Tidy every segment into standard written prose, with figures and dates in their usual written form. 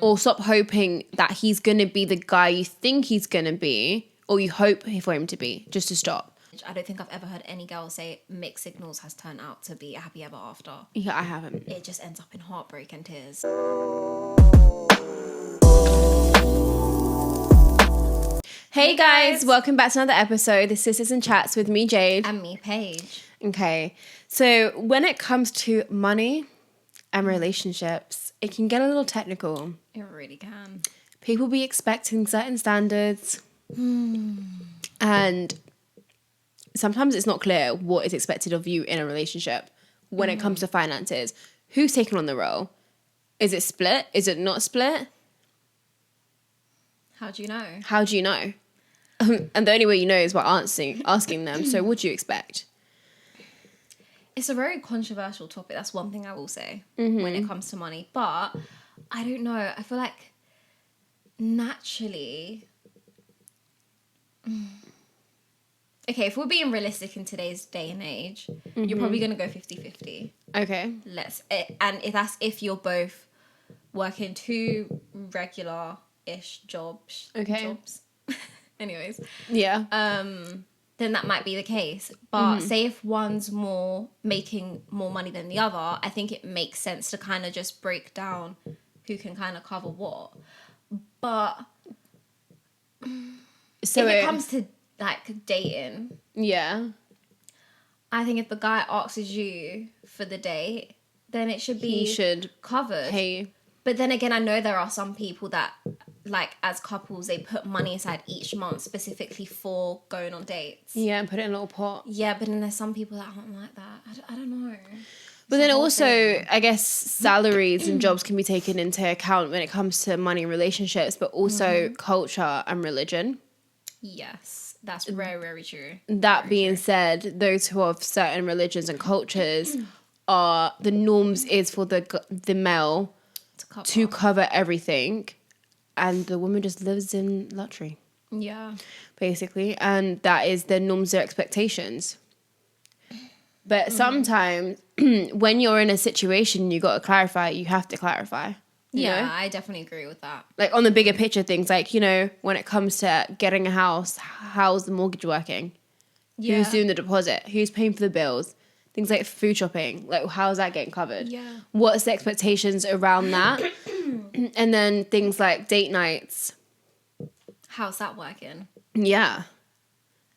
Or stop hoping that he's going to be the guy you think he's going to be, or you hope for him to be, just to stop. I don't think I've ever heard any girl say mixed signals has turned out to be a happy ever after. Yeah, I haven't. It just ends up in heartbreak and tears. Hey guys, welcome back to another episode. This is Sisters and Chats with me, Jade. And me, Paige. Okay, so when it comes to money and relationships, it can get a little technical. It really can. People be expecting certain standards. And sometimes it's not clear what is expected of you in a relationship when it comes to finances. Who's taking on the role? Is it split? Is it not split? How do you know? How do you know? And the only way you know is by asking them. So what do you expect? It's a very controversial topic. That's one thing I will say when it comes to money. But I don't know. I feel like naturally... Okay, if we're being realistic in today's day and age, you're probably going to go 50-50. Okay. And if you're both working two regular-ish jobs. Anyways. Yeah. Then that might be the case. But say if one's making more money than the other, I think it makes sense to kind of just break down who can kind of cover what. But so if it comes to like dating, yeah, I think if the guy asks you for the date, then it should be covered. Pay. But then again, I know there are some people that, like, as couples, they put money aside each month specifically for going on dates. Yeah, and put it in a little pot. Yeah, but then there's some people that aren't like that. I don't know. But then also, I guess salaries and jobs can be taken into account when it comes to money and relationships, but also culture and religion. Yes, that's very, very true. That being said, those who have certain religions and cultures are, the norms is for the male to cover everything, and the woman just lives in luxury. Yeah. Basically, and that is their norms, their expectations. But sometimes when you're in a situation, you got to clarify, you have to clarify. You know? I definitely agree with that. Like on the bigger picture things, like, you know, when it comes to getting a house, how's the mortgage working? Yeah. Who's doing the deposit? Who's paying for the bills? Things like food shopping, like how's that getting covered? Yeah. What's the expectations around that? And then things like date nights. How's that working? Yeah.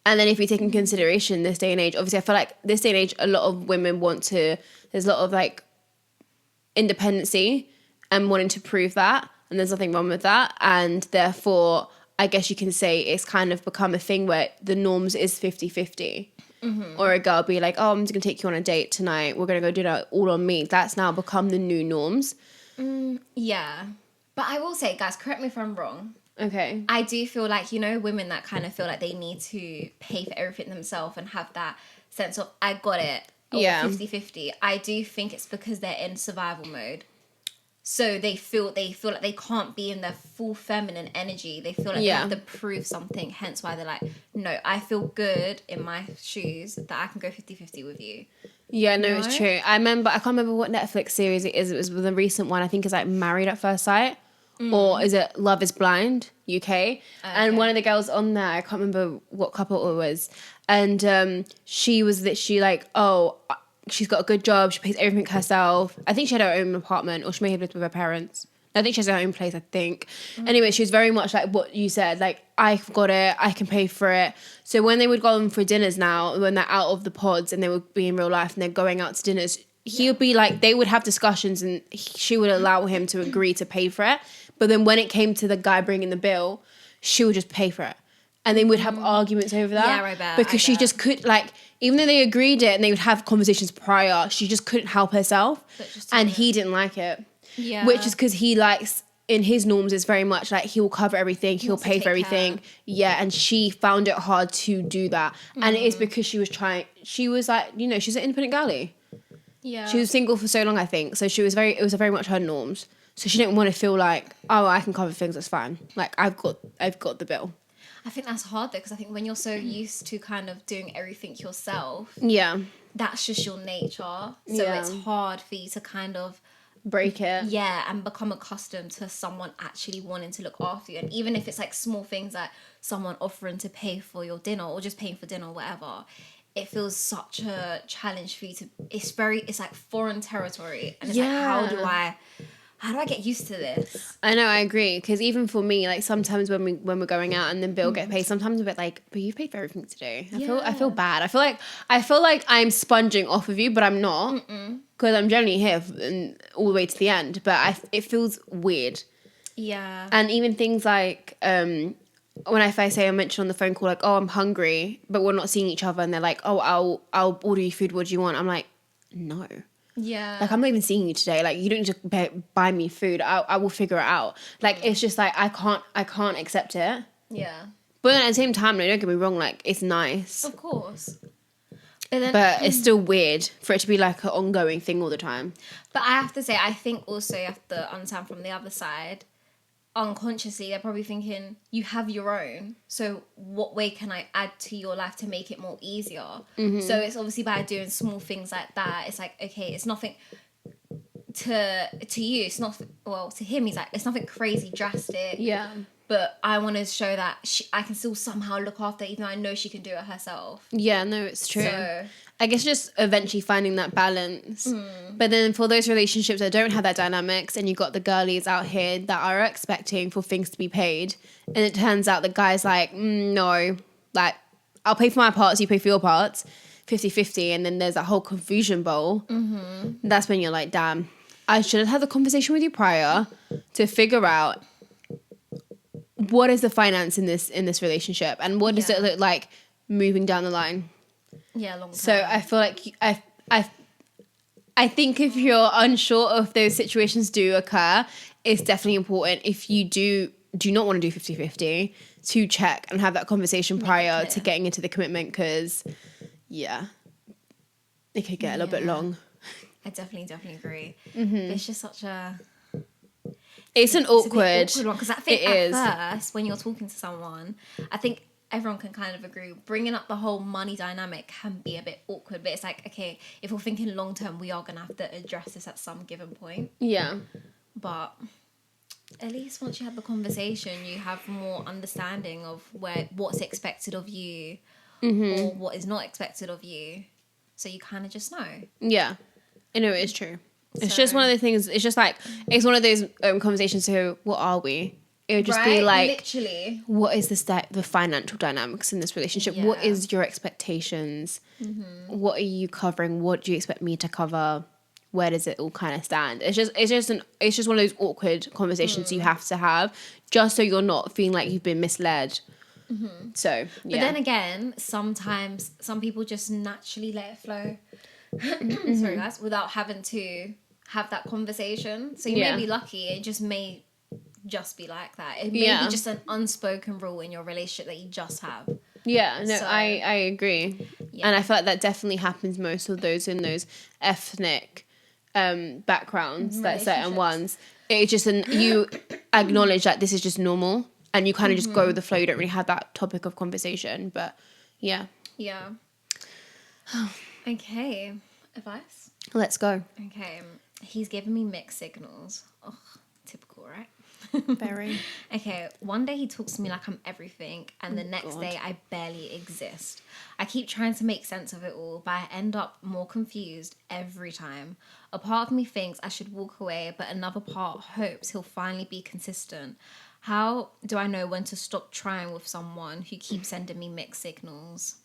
And then if you take in consideration this day and age, obviously I feel like this day and age, a lot of women there's a lot of like independency and wanting to prove that. And there's nothing wrong with that. And therefore, I guess you can say it's kind of become a thing where the norms is 50-50. Or a girl be like, oh, I'm just going to take you on a date tonight. We're going to go do that all on me. That's now become the new norms. Yeah. But I will say, guys, correct me if I'm wrong. Okay. I do feel like, you know, women that kind of feel like they need to pay for everything themselves and have that sense of, I got it, or 50-50. I do think it's because they're in survival mode. So they feel like they can't be in their full feminine energy. They feel like they have to prove something. Hence why they're like, no, I feel good in my shoes that I can go 50-50 with you. Yeah, no, it's true. I can't remember what Netflix series it is. It was the recent one. I think it's like Married at First Sight. Or is it Love is Blind, UK? Okay. And one of the girls on there, I can't remember what couple it was. And she was literally like, oh, she's got a good job. She pays everything herself. I think she had her own apartment, or she may have lived with her parents. I think she has her own place, I think. Anyway, she was very much like what you said. Like, I've got it. I can pay for it. So when they would go on for dinners now, when they're out of the pods and they would be in real life and they're going out to dinners, he would be like, they would have discussions and she would allow him to agree to pay for it. But then when it came to the guy bringing the bill, she would just pay for it. And they would have arguments over that. Yeah, right, bet. Because she just could, like, even though they agreed it and they would have conversations prior, she just couldn't help herself. And he didn't like it. Yeah. Which is because he likes, in his norms, is very much like he'll cover everything, he'll pay for everything. Yeah, and she found it hard to do that. And it is because she was like, you know, she's an independent girlie. Yeah. She was single for so long, I think. So it was very much her norms. So she didn't want to feel like, oh, I can cover things, that's fine. Like, I've got the bill. I think that's hard though, because I think when you're so used to kind of doing everything yourself, yeah, that's just your nature. So it's hard for you to kind of break it. Yeah, and become accustomed to someone actually wanting to look after you. And even if it's like small things like someone offering to pay for your dinner or just paying for dinner or whatever, it feels such a challenge for you to, it's like foreign territory. And it's like, how do I get used to this? I know, I agree. Because even for me, like sometimes when we're going out and then bill get paid, sometimes I'm a bit like, but you've paid for everything today. I feel bad. I feel like I'm sponging off of you, but I'm not, because I'm generally here all the way to the end. But it feels weird. Yeah. And even things like when if I mention on the phone call like, oh, I'm hungry, but we're not seeing each other, and they're like, oh, I'll order you food. What do you want? I'm like, no. Yeah. Like, I'm not even seeing you today. Like, you don't need to buy me food. I will figure it out. Like, it's just like, I can't accept it. Yeah. But at the same time, no, don't get me wrong. Like, it's nice. Of course. But it's still weird for it to be like an ongoing thing all the time. But I have to say, I think also you have to understand from the other side, unconsciously, they're probably thinking, you have your own. So what way can I add to your life to make it more easier? Mm-hmm. So it's obviously by doing small things like that. It's like, okay, it's nothing to you. It's not, well, to him, he's like, it's nothing crazy drastic. Yeah. But I want to show that I can still somehow look after her, even though I know she can do it herself. Yeah, no, it's true. So, I guess just eventually finding that balance. But then for those relationships that don't have that dynamics, and you got the girlies out here that are expecting for things to be paid, and it turns out the guy's like, no, like, I'll pay for my parts, you pay for your parts, 50-50, and then there's that whole confusion bowl. Mm-hmm. That's when you're like, damn, I should have had the conversation with you prior to figure out what is the finance in this relationship, and what does it look like moving down the line. Yeah, long term. So I feel like I think if you're unsure of those situations do occur, it's definitely important, if you do not want to do 50-50, to check and have that conversation prior to getting into the commitment, because it could get a little bit long. I definitely agree. Mm-hmm. It's just such a... It's an awkward one, because I think at first, when you're talking to someone, I think everyone can kind of agree, bringing up the whole money dynamic can be a bit awkward, but it's like, okay, if we're thinking long term, we are going to have to address this at some given point. Yeah. But at least once you have the conversation, you have more understanding of what's expected of you, or what is not expected of you. So you kind of just know. Yeah. I know, it is true. It's just one of the things, it's just like, it's one of those conversations, so what are we? It would just be like, literally, what is the financial dynamics in this relationship? Yeah. What is your expectations? Mm-hmm. What are you covering? What do you expect me to cover? Where does it all kind of stand? It's just one of those awkward conversations you have to have, just so you're not feeling like you've been misled. Mm-hmm. So, yeah. But then again, sometimes some people just naturally let it flow. Sorry, guys, without having to have that conversation. So you may be lucky. It just may just be like that. It may be just an unspoken rule in your relationship that you just have. Yeah, no, so, I agree. Yeah. And I feel like that definitely happens most of those in those ethnic backgrounds, like certain ones. It's just you acknowledge that this is just normal, and you kind of just go with the flow. You don't really have that topic of conversation, but yeah. Yeah. Okay. Advice? Let's go. Okay. He's giving me mixed signals. Oh, typical, right? Very. Okay, one day he talks to me like I'm everything, and the next day I barely exist. I keep trying to make sense of it all, but I end up more confused every time. A part of me thinks I should walk away, but another part hopes he'll finally be consistent. How do I know when to stop trying with someone who keeps sending me mixed signals?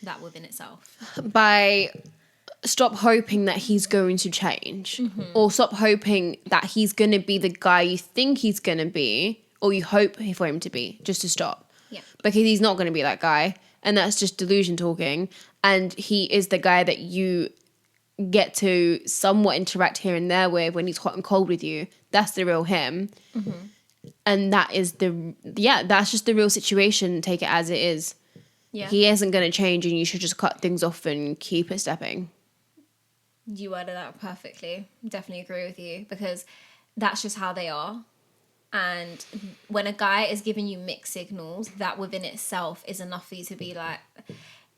That within itself. By stop hoping that he's going to change, or stop hoping that he's going to be the guy you think he's going to be, or you hope for him to be, just to stop. Yeah. Because he's not going to be that guy, and that's just delusion talking, and he is the guy that you get to somewhat interact here and there with when he's hot and cold with you. That's the real him. And that is that's just the real situation. Take it as it is. Yeah. He isn't going to change, and you should just cut things off and keep it stepping. You worded that perfectly. Definitely agree with you, because that's just how they are. And when a guy is giving you mixed signals, that within itself is enough for you to be like,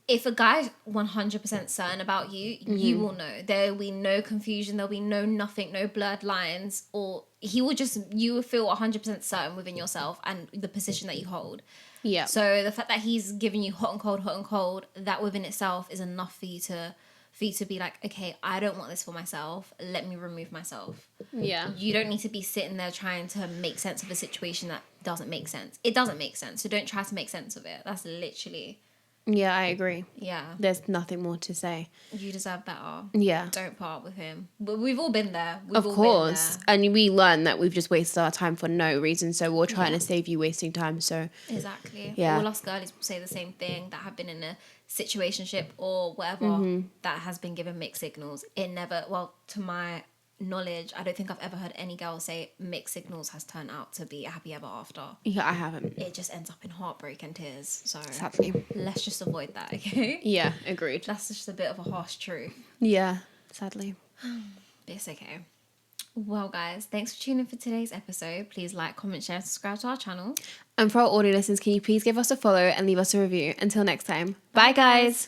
if a guy's 100% certain about you, you will know. There will be no confusion. There'll be nothing, no blurred lines. Or you will feel 100% certain within yourself and the position that you hold. Yeah. So the fact that he's giving you hot and cold, that within itself is enough for you to be like, okay, I don't want this for myself. Let me remove myself. Yeah. You don't need to be sitting there trying to make sense of a situation that doesn't make sense. It doesn't make sense. So don't try to make sense of it. That's literally... Yeah, I agree. Yeah. There's nothing more to say. You deserve better. Yeah. Don't part with him. But we've all been there. Of course. And we learn that we've just wasted our time for no reason. So we're trying to save you wasting time. So exactly. Yeah. All us girlies will say the same thing, that have been in a situationship or whatever that has been given mixed signals. It never, well, to my knowledge, I don't think I've ever heard any girl say mixed signals has turned out to be a happy ever after. Yeah, I haven't. It just ends up in heartbreak and tears. So Sadly. let's just avoid that, okay? Yeah, agreed. That's just a bit of a harsh truth. Yeah, sadly. It's okay. Well, guys, thanks for tuning in for today's episode. Please like, comment, share, and subscribe to our channel. And for our audio listeners, can you please give us a follow and leave us a review? Until next time. Bye guys.